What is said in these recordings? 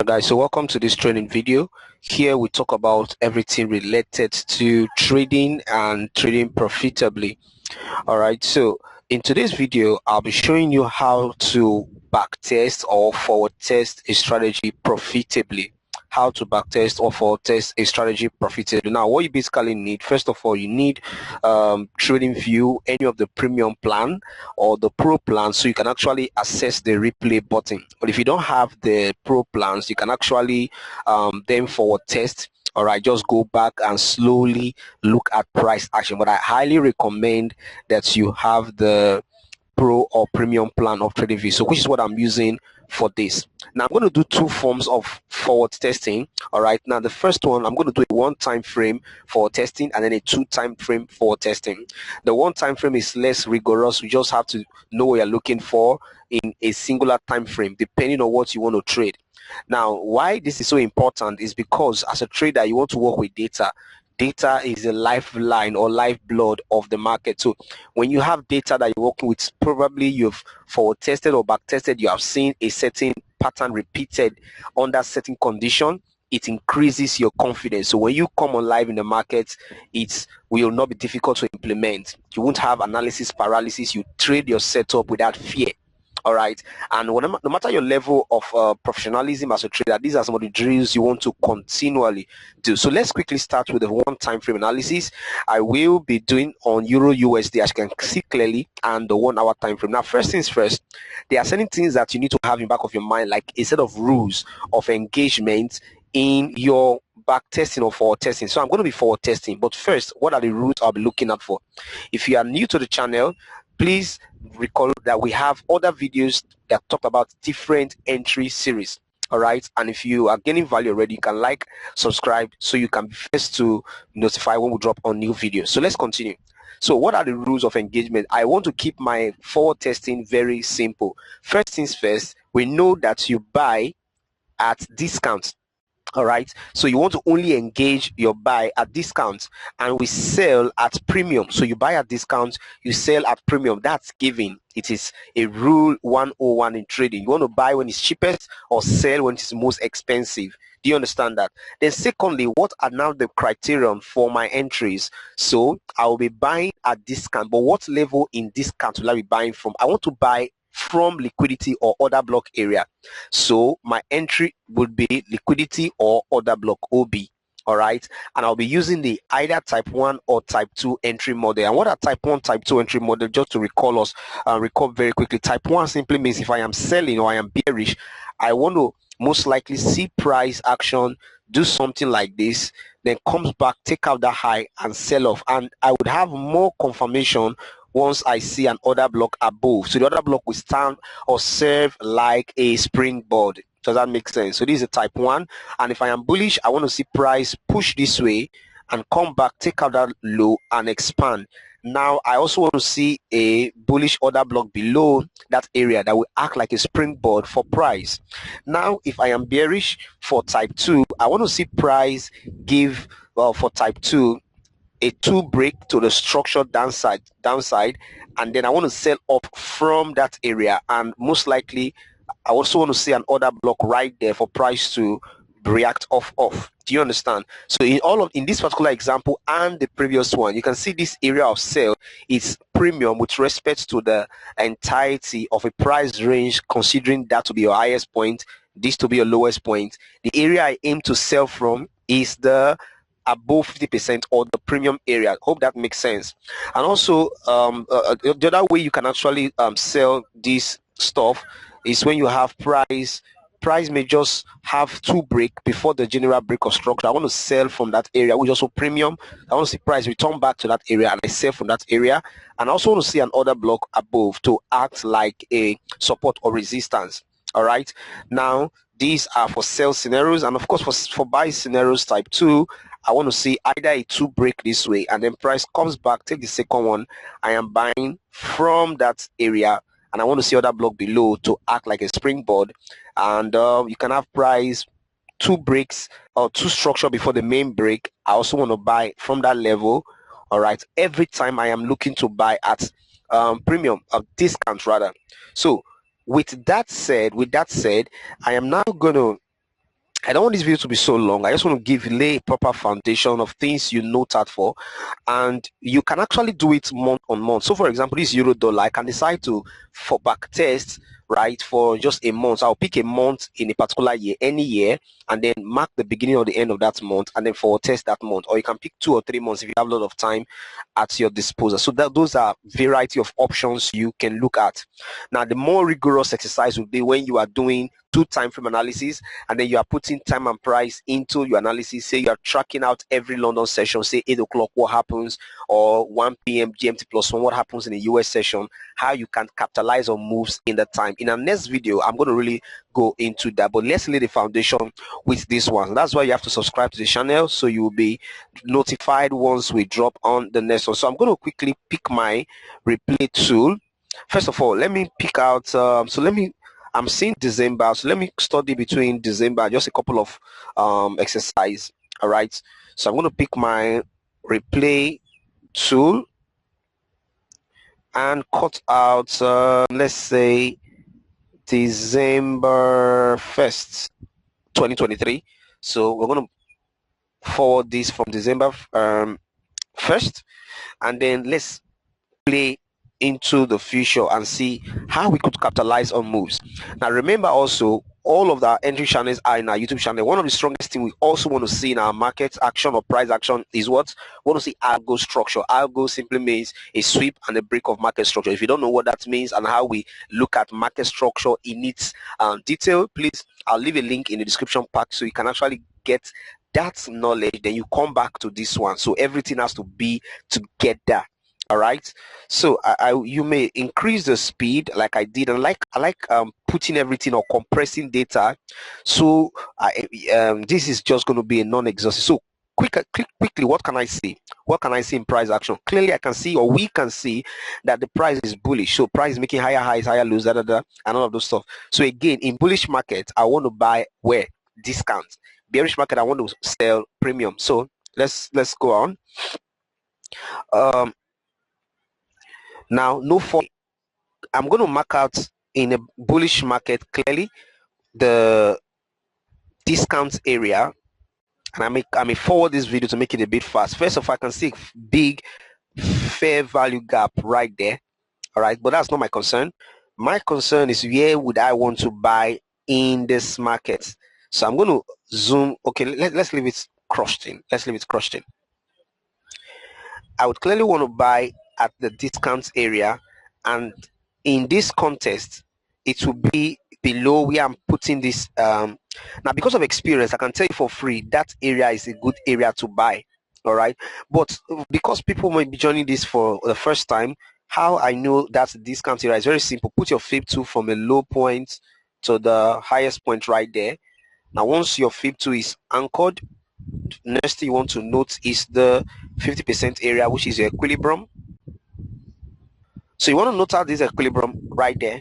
Guys, so welcome to this training video. Here we talk about everything related to trading and trading profitably. All right, so in today's video I'll be showing you how to backtest or forward test a strategy profitably. How to backtest or forward test a strategy profitably. Now, what you basically need, first of all, you need TradingView, any of the premium plan or the pro plan, so you can actually access the replay button. But if you don't have the pro plans, you can actually then forward test. All right, just go back and slowly look at price action. But I highly recommend that you have the pro or premium plan of TradingView, so which is what I'm using for this. Now I'm going to do two forms of forward testing. All right, now the first one, I'm going to do a one time frame for testing and then a two time frame for testing. The one time frame is less rigorous. You just have to know what you're looking for in a singular time frame depending on what you want to trade. Now, why this is so important is because as a trader, you want to work with data. Data is a lifeline or lifeblood of the market. So when you have data that you're working with, probably you've forward tested or back tested, you have seen a certain pattern repeated under certain condition, it increases your confidence. So when you come on live in the market, it will not be difficult to implement. You won't have analysis paralysis. You trade your setup without fear. All right, and no matter your level of professionalism as a trader, these are some of the drills you want to continually do. So let's quickly start with the one time frame analysis. I will be doing on Euro USD, as you can see clearly, and the 1 hour time frame. Now, first things first, there are certain things that you need to have in back of your mind, like a set of rules of engagement in your back testing or forward testing. So I'm going to be forward testing, but first, what are the rules I'll be looking out for? If you are new to the channel, please recall that we have other videos that talk about different entry series. All right, and if you are gaining value already, you can like, subscribe, so you can be first to notify when we drop on new videos. So let's continue. So what are the rules of engagement? I want to keep my forward testing very simple. First things first, we know that you buy at discounts. All right, so you want to only engage your buy at discounts, and we sell at premium. So you buy at discount, you sell at premium. That's given. It is a rule 101 in trading. You want to buy when it's cheapest or sell when it's most expensive. Do you understand that? Then secondly, what are now the criterion for my entries? So I will be buying at discount, but what level in discount will I be buying from? I want to buy from liquidity or order block area. So my entry would be liquidity or order block OB. All right, and I'll be using the either type 1 or type 2 entry model. And what are type 1, type 2 entry model? Just to recall very quickly, type 1 simply means if I am selling or I am bearish, I want to most likely see price action, do something like this, then comes back, take out the high and sell off, and I would have more confirmation once I see an order block above. So the order block will stand or serve like a springboard. Does that make sense? So this is a type 1, and if I am bullish, I want to see price push this way and come back, take out that low and expand. Now I also want to see a bullish order block below that area that will act like a springboard for price. Now if I am bearish for type 2, I want to see price give for type 2 a 2 break to the structured downside, and then I want to sell off from that area, and most likely I also want to see an order block right there for price to react off. Do you understand? So in this particular example and the previous one, you can see this area of sale is premium with respect to the entirety of a price range, considering that to be your highest point, this to be your lowest point. The area I aim to sell from is the above 50% or the premium area. Hope that makes sense. And also the other way you can actually sell this stuff is when you have price may just have 2 break before the general break of structure. I want to sell from that area, which is also premium. I want to see price return back to that area and I sell from that area, and I also want to see an order block above to act like a support or resistance. All right, now these are for sell scenarios, and of course for buy scenarios type 2, I want to see either a 2 break this way and then price comes back, take the second one, I am buying from that area, and I want to see other block below to act like a springboard. And you can have price 2 breaks or 2 structure before the main break. I also want to buy from that level. All right, every time I am looking to buy at premium discount rather. So with that said, I am now going to I don't want this video to be so long. I just want to lay a proper foundation of things you note out for, and you can actually do it month on month. So for example, this euro dollar, I can decide to for back test, right, for just a month. I'll pick a month in a particular year, any year, and then mark the beginning or the end of that month, and then forward test that month. Or you can pick 2 or 3 months if you have a lot of time at your disposal. So those are variety of options you can look at. Now, the more rigorous exercise would be when you are doing 2 time frame analysis, and then you are putting time and price into your analysis. Say you are tracking out every London session, say 8 o'clock, what happens, or 1 p.m. GMT plus 1, what happens in the US session, how you can capitalize on moves in the time. In our next video, I'm going to really go into that, but let's lay the foundation with this one. That's why you have to subscribe to the channel, so you will be notified once we drop on the next one. So I'm going to quickly pick my replay tool. First of all, let me pick out, I'm seeing December, so let me study between December, just a couple of exercise. All right, so I'm going to pick my replay tool and cut out, let's say, December 1st, 2023. So we're going to forward this from December 1st, and then let's play into the future and see how we could capitalize on moves. Now remember also, all of the entry channels are in our YouTube channel. One of the strongest things we also want to see in our market action or price action is what we want to see: algo structure. Algo simply means a sweep and a break of market structure. If you don't know what that means and how we look at market structure in its detail, please, I'll leave a link in the description pack so you can actually get that knowledge. Then you come back to this one. So everything has to be together. All right, so you may increase the speed like I did, and I like putting everything or compressing data. So this is just going to be a non-exhaustive. So quickly, what can I see? What can I see in price action? Clearly I can see, or we can see, that the price is bullish. So price is making higher highs, higher lows, and all of those stuff. So again, in bullish market, I want to buy where? Discount. Bearish market, I want to sell premium. So let's go on. Now, I'm going to mark out in a bullish market clearly the discount area, and I may forward this video to make it a bit fast. First of all, I can see a big fair value gap right there. All right, but that's not my concern. My concern is, where would I want to buy in this market? So I'm going to zoom. Okay, let's leave it crushed in. Let's leave it crushed in. I would clearly want to buy at the discount area, and in this context it will be below where I'm putting this. Now, because of experience, I can tell you for free that area is a good area to buy. All right, but because people might be joining this for the first time, how I know that's the discount area is very simple. Put your fib 2 from a low point to the highest point right there. Now once your fib 2 is anchored, next thing you want to note is the 50% area, which is your equilibrium. So you want to note out this equilibrium right there.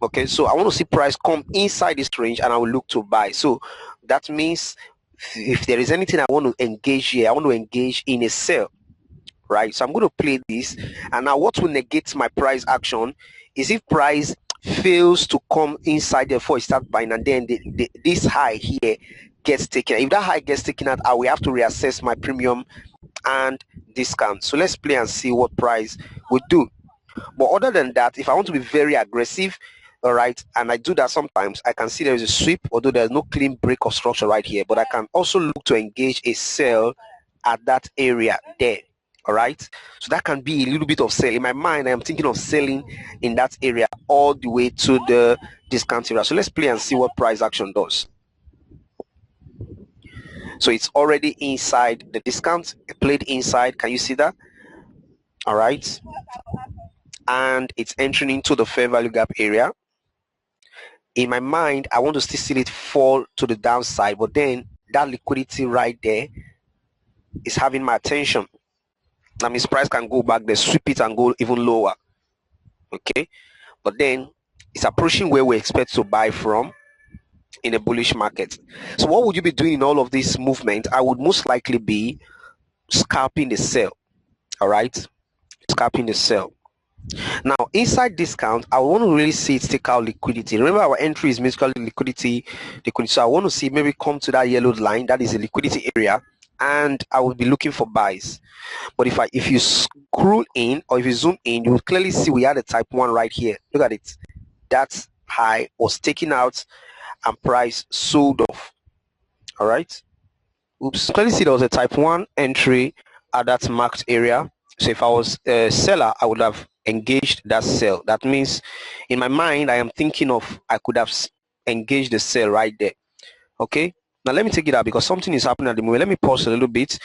Okay, so I want to see price come inside this range, and I will look to buy. So that means if there is anything I want to engage here, I want to engage in a sell, right? So I'm going to play this, and now what will negate my price action is if price fails to come inside there before it starts buying, and then this high here gets taken. If that high gets taken out, I will have to reassess my premium and discount. So let's play and see what price would do. But other than that, if I want to be very aggressive, all right, and I do that sometimes, I can see there is a sweep, although there's no clean break of structure right here, but I can also look to engage a sell at that area there. All right, so that can be a little bit of sell. In my mind, I am thinking of selling in that area all the way to the discount area. So let's play and see what price action does. So it's already inside the discount. It played inside. Can you see that? All right, and it's entering into the fair value gap area. In my mind, I want to still see it fall to the downside, but then that liquidity right there is having my attention. That means price can go back there, sweep it, and go even lower. Okay, but then it's approaching where we expect to buy from in a bullish market. So what would you be doing in all of this movement? I would most likely be scalping the sell. All right, scalping the sell. Now inside discount, I want to really see it take out liquidity. Remember, our entry is basically liquidity. So I want to see maybe come to that yellow line, that is a liquidity area, and I will be looking for buys. But if you scroll in, or if you zoom in, you will clearly see we had a type 1 right here. Look at it. That high was taken out and price sold off. All right. Oops. Clearly see there was a type 1 entry at that marked area. So if I was a seller, I would have engaged that sell. That means in my mind, I am thinking of I could have engaged the sell right there. Okay. Now let me take it out because something is happening at the moment. Let me pause a little bit.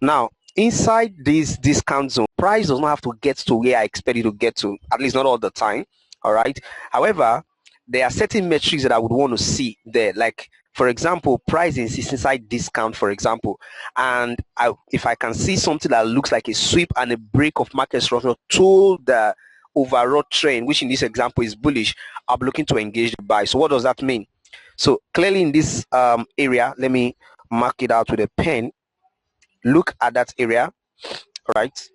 Now inside this discount zone, price does not have to get to where I expect it to get to, at least not all the time. All right. However, there are certain metrics that I would want to see there, like for example, price is inside discount, for example, and if I can see something that looks like a sweep and a break of market structure to the overall trend, which in this example is bullish, I'm looking to engage the buy. So what does that mean? So clearly in this area, let me mark it out with a pen. Look at that area, right?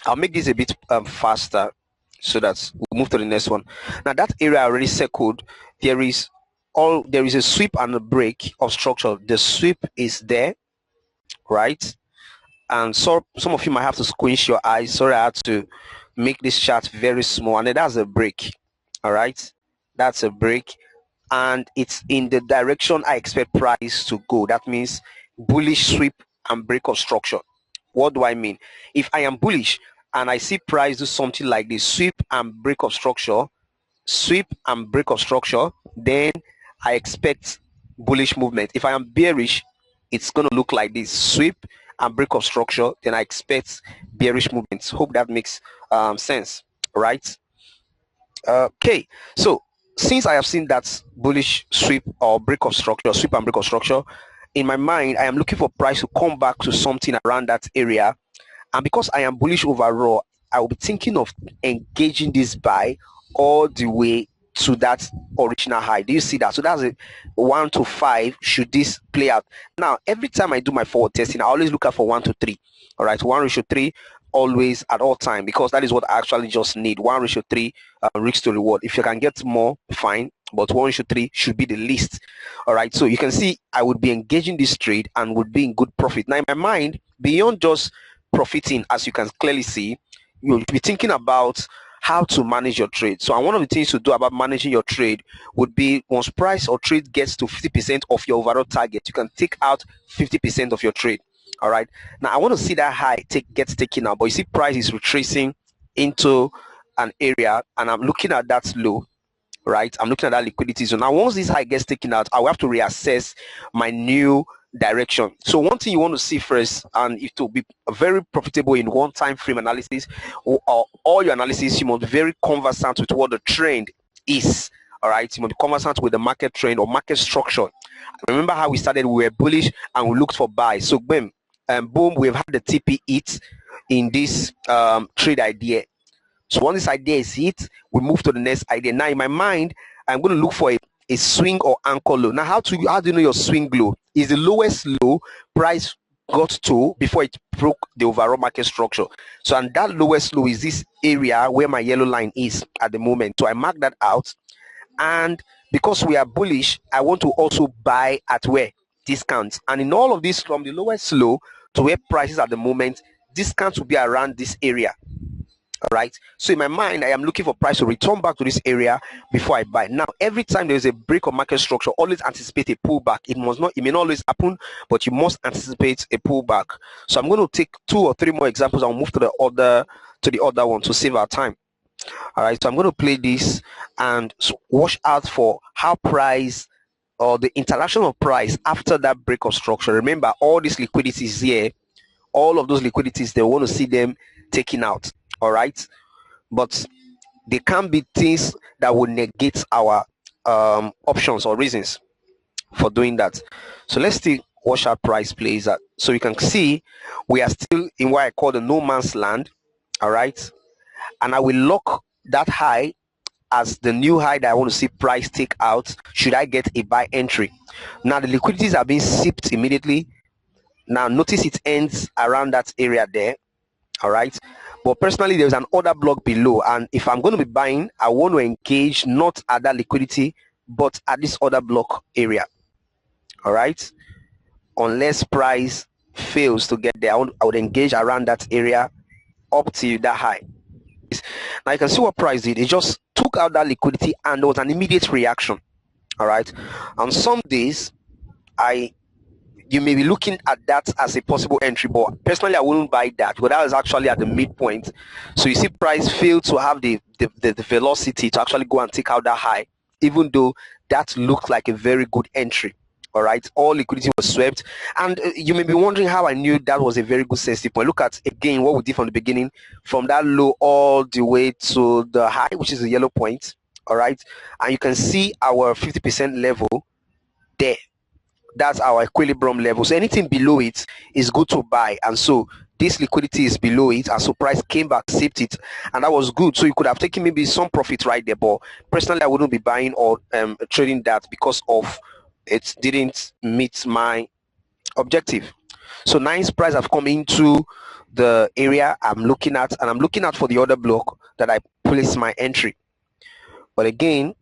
I'll make this a bit faster so that we'll move to the next one. Now that area already circled, there is a sweep and a break of structure. The sweep is there, right? And so some of you might have to squinch your eyes. Sorry, I had to make this chart very small. And then that's a break. All right, that's a break, and it's in the direction I expect price to go. That means bullish sweep and break of structure. What do I mean? If I am bullish and I see price do something like this, sweep and break of structure, then I expect bullish movement. If I am bearish, it's going to look like this, sweep and break of structure, then I expect bearish movements. Hope that makes sense, right? Okay, so since I have seen that bullish sweep or break of structure, sweep and break of structure, in my mind, I am looking for price to come back to something around that area. And because I am bullish overall, I will be thinking of engaging this buy all the way to that original high. Do you see that? So that's it. 1 to 5 should this play out. Now every time I do my forward testing, I always look out for 1 to 3. All right, 1:3 always at all time, because that is what I actually just need. 1:3 risk to reward. If you can get more, fine, but 1:3 should be the least. All right, so you can see I would be engaging this trade and would be in good profit. Now in my mind, beyond just profiting, as you can clearly see, you'll be thinking about how to manage your trade. So one of the things to do about managing your trade would be, once price or trade gets to 50% of your overall target, you can take out 50% of your trade. All right, now I want to see that high gets taken out, but you see price is retracing into an area, and I'm looking at that low, right? I'm looking at that liquidity zone. Now once this high gets taken out, I will have to reassess my new direction. So one thing you want to see first, and it will be very profitable in one time frame analysis, or all your analysis, you must be very conversant with what the trend is. All right, you must be conversant with the market trend or market structure. Remember how we started? We were bullish and we looked for buy. So boom, boom, we've had the TP hit in this trade idea. So once this idea is hit, we move to the next idea. Now in my mind, I'm going to look for a swing or anchor low. Now how do you know your swing low? Is the lowest low price got to before it broke the overall market structure. So, and that lowest low is this area where my yellow line is at the moment. So I mark that out, and because we are bullish, I want to also buy at where? Discounts. And in all of this, from the lowest low to where prices at the moment, discounts will be around this area. All right, so in my mind, I am looking for price to return back to this area before I buy. Now every time there is a break of market structure, always anticipate a pullback. It may not always happen, but you must anticipate a pullback. So I'm going to take 2 or 3 more examples. I'll move to the other one to save our time. All right, so I'm going to play this and watch out for how price, or the interaction of price after that break of structure. Remember, all these liquidities here, all of those liquidities, they want to see them taken out. All right, but there can be things that will negate our options or reasons for doing that. So let's see watch how price plays out. So you can see we are still in what I call the no man's land. All right, and I will lock that high as the new high that I want to see price take out should I get a buy entry. Now the liquidities are being sipped immediately. Now notice it ends around that area there. all right. But personally, there's an order block below, and if I'm going to be buying, I want to engage not at that liquidity but at this order block area, all right. Unless price fails to get there, I would engage around that area up to that high. Now you can see what price did. It just took out that liquidity and there was an immediate reaction, all right. On some days, you may be looking at that as a possible entry, but personally I wouldn't buy that, but that is actually at the midpoint. So you see price failed to have the velocity to actually go and take out that high, even though that looked like a very good entry, all right. All liquidity was swept, and you may be wondering how I knew that was a very good sensitive point. Look at again what we did from the beginning, from that low all the way to the high, which is the yellow point, all right. And you can see our 50% level there. That's our equilibrium level. So anything below it is good to buy, and so this liquidity is below it, and so price came back, sipped it, and that was good. So you could have taken maybe some profit right there, but personally I wouldn't be buying or trading that because of it didn't meet my objective. So nice price have come into the area I'm looking at, and I'm looking at for the other block that I place my entry. But again,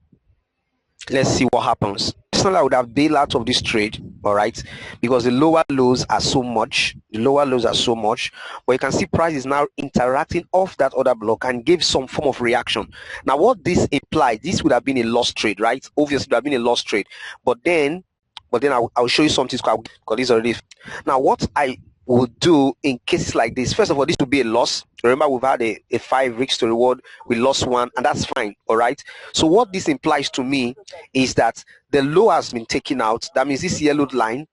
let's see what happens. Personally, I would have bailed out of this trade, all right, because the lower lows are so much. The lower lows are so much, but you can see price is now interacting off that other block and gave some form of reaction. Now, what this implies, this would have been a lost trade, right? Obviously, it would have been a lost trade, but then I'll show you something because this already. Now, what I would do in cases like this, first of all, this would be a loss. Remember, we've had a 5 risk to reward, we lost 1, and that's fine, all right. So what this implies to me is that the low has been taken out. That means this yellow line,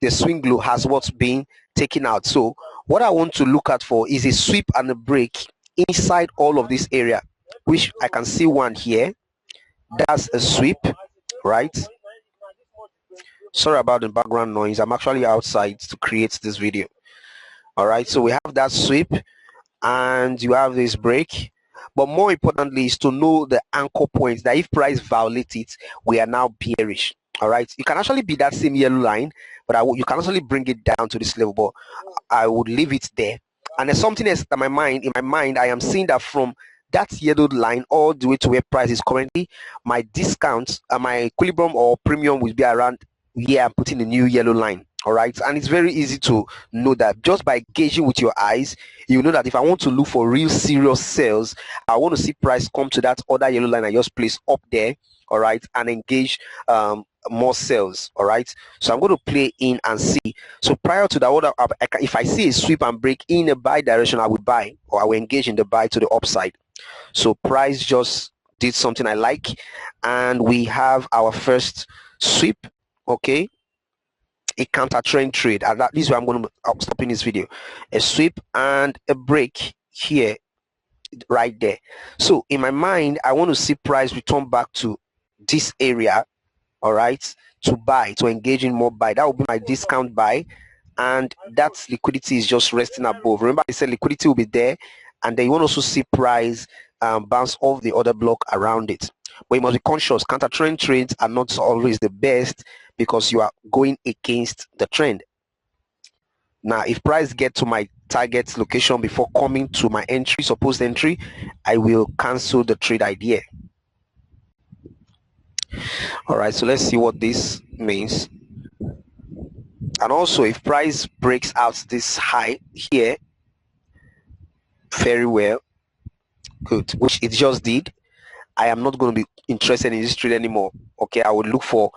the swing low, has what's been taken out. So what I want to look at for is a sweep and a break inside all of this area, which I can see one here. That's a sweep, right? Sorry about the background noise. I'm actually outside to create this video. All right, so we have that sweep and you have this break, but more importantly is to know the anchor points that if price violates it, we are now bearish. All right, you can actually be that same yellow line, but you can actually bring it down to this level, but I would leave it there. And there's something else in my mind I am seeing that from that yellow line all the way to where price is currently, my discount my equilibrium or premium will be around here. I'm putting the new yellow line, all right. And it's very easy to know that just by gauging with your eyes. You know that if I want to look for real serious sales, I want to see price come to that other yellow line I just placed up there, all right, and engage more sales, all right. So I'm going to play in and see. So prior to the order, if I see a sweep and break in a buy direction, I would buy, or I will engage in the buy to the upside. So price just did something I like, and we have our first sweep, okay, a counter trend trade, and this is where I'm stopping this video. A sweep and a break here, right there. So in my mind, I want to see price return back to this area, all right, to buy, to engage in more buy. That will be my discount buy, and that liquidity is just resting above. Remember I said liquidity will be there, and then you want to also see price bounce off the other block around it. But you must be conscious, counter trend trades are not always the best because you are going against the trend. Now if price get to my target location before coming to my entry, supposed entry, I will cancel the trade idea. All right, so let's see what this means. And also if price breaks out this high here, very well, good, which it just did, I am not going to be interested in this trade anymore. Okay, I would look for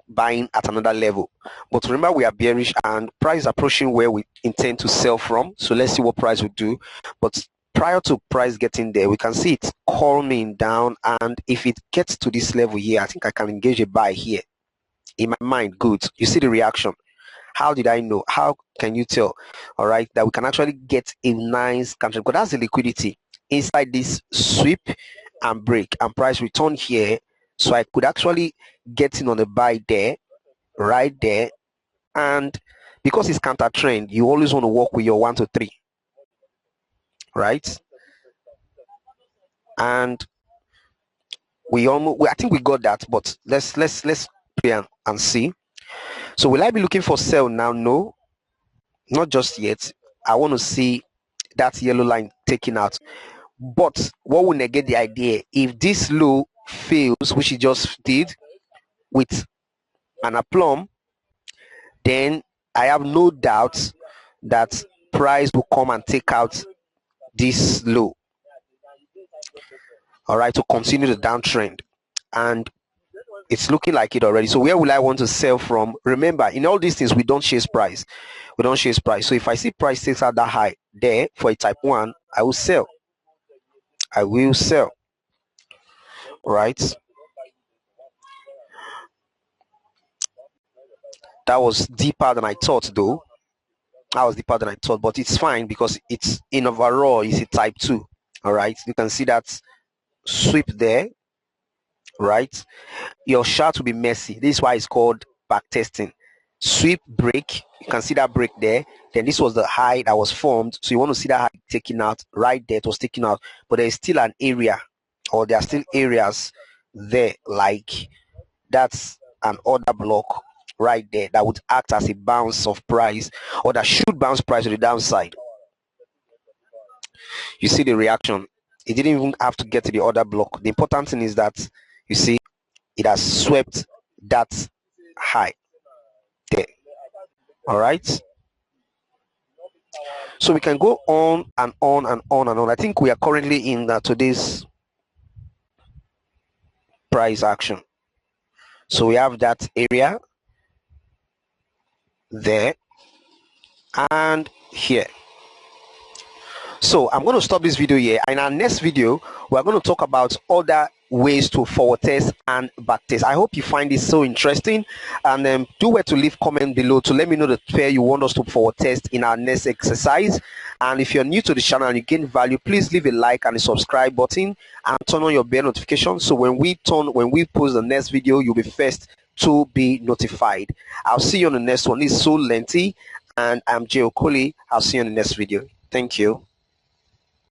buying at another level. But remember, we are bearish and price is approaching where we intend to sell from. So let's see what price will do. But prior to price getting there, we can see it calming down, and if it gets to this level here, I think I can engage a buy here. In my mind, good. You see the reaction. How did I know? How can you tell, all right, that we can actually get a nice counter? Because that's the liquidity inside this sweep and break, and price return here. So I could actually get in on the buy there, right there. And because it's counter trend, you always want to work with your 1 to 3, right? And I think we got that, but let's play and see. So will I be looking for sell now? No, not just yet. I want to see that yellow line taken out. But what will negate the idea? If this low fails, which it just did with an aplomb, then I have no doubt that price will come and take out this low, all right, to continue the downtrend. And it's looking like it already. So where will I want to sell from? Remember, in all these things, we don't chase price. We don't chase price. So if I see price takes out that high there for a type 1, I will sell. I will sell. Right? That was deeper than I thought, though. That was deeper than I thought, but it's fine because it's in overall, it's a type 2. All right? You can see that sweep there, right? Your chart will be messy. This is why it's called back testing. Sweep, break, you can see that break there. Then this was the high that was formed, so you want to see that high taken out. Right there, it was taken out, but there's still an area, or there are still areas there, like that's an order block right there that would act as a bounce of price, or that should bounce price to the downside. You see the reaction. It didn't even have to get to the order block. The important thing is that you see it has swept that high there. All right, so we can go on and on and on and on. I think we are currently in today's price action. So we have that area there and here. So I'm going to stop this video here. In our next video, we're going to talk about other ways to forward test and back test. I hope you find this so interesting, and do well to leave comment below to let me know the pair you want us to forward test in our next exercise. And if you're new to the channel and you gain value, please leave a like and a subscribe button and turn on your bell notification, so when we post the next video, you'll be first to be notified. I'll see you on the next one. It's so lengthy, and I'm Jay Okoli. I'll see you in the next video. Thank you.